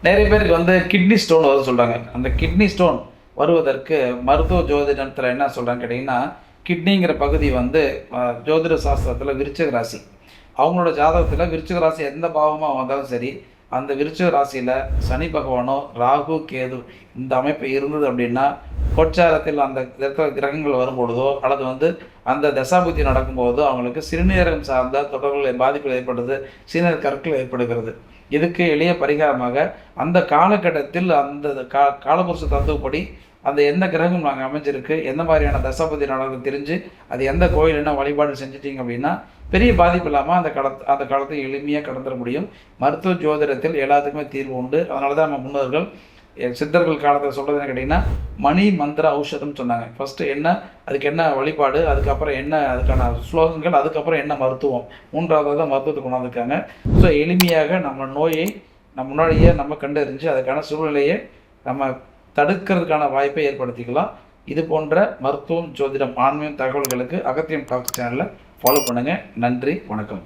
நிறைய பேருக்கு வந்து கிட்னி ஸ்டோன் வருது சொல்கிறாங்க. அந்த கிட்னி ஸ்டோன் வருவதற்கு மருத்துவ ஜோதிடத்தில் என்ன சொல்கிறாங்க கேட்டிங்கன்னா, கிட்னிங்கிற பகுதி வந்து ஜோதிட சாஸ்திரத்தில் விருச்சிக ராசி. அவங்களோட ஜாதகத்தில் விருச்சிக ராசி எந்த பாவமாக வந்தாலும் சரி, அந்த விருச்சிக ராசியில் சனி பகவானோ ராகு கேது இந்த அமைப்பு இருந்தது அப்படின்னா, கோச்சாரத்தில் அந்த இடத்துல கிரகங்கள் வரும்பொழுதோ அல்லது வந்து அந்த தசாபுத்தி நடக்கும்போதோ அவங்களுக்கு சிறுநீரகம் சார்ந்த தொடர்புகள் பாதிப்புகள் ஏற்படுது, சிறுநீர் கற்கள் ஏற்படுகிறது. இதுக்கு எளிய பரிகாரமாக அந்த காலகட்டத்தில் அந்த காலபுருஷ தத்துவப்படி அந்த எந்த கிரகம் நாங்கள் அமைஞ்சிருக்கு, எந்த மாதிரியான தசாபதி நடக்குது தெரிஞ்சு அது எந்த கோயில் என்ன வழிபாடு செஞ்சிட்டிங்க அப்படின்னா பெரிய பாதிப்பு இல்லாமல் அந்த காலத்தை எளிமையாக கடந்துட முடியும். மருத்துவ ஜோதிடத்தில் எல்லாத்துக்குமே தீர்வு உண்டு. அதனால தான் நம்ம முன்னோர்கள் சித்தர்கள் காலத்தில் சொல்கிறதுன்னு கேட்டிங்கன்னா மணி மந்திர ஔஷதம்னு சொன்னாங்க. ஃபஸ்ட்டு என்ன, அதுக்கு என்ன வழிபாடு, அதுக்கப்புறம் என்ன அதுக்கான ஸ்லோகங்கள், அதுக்கப்புறம் என்ன மருத்துவம், மூன்றாவது தான் மருத்துவத்தை கொண்டாந்துருக்காங்க. ஸோ எளிமையாக நம்ம நோயை முன்னாடியே நம்ம கண்டறிஞ்சு அதுக்கான சூழ்நிலையை நம்ம தடுக்கிறதுக்கான வாய்ப்பை ஏற்படுத்திக்கலாம். இது போன்ற மருத்துவம், ஜோதிடம், ஆன்மீகம் தகவல்களுக்கு அகத்தியம் டாக்ஸ் சேனலில் ஃபாலோ பண்ணுங்கள். நன்றி, வணக்கம்.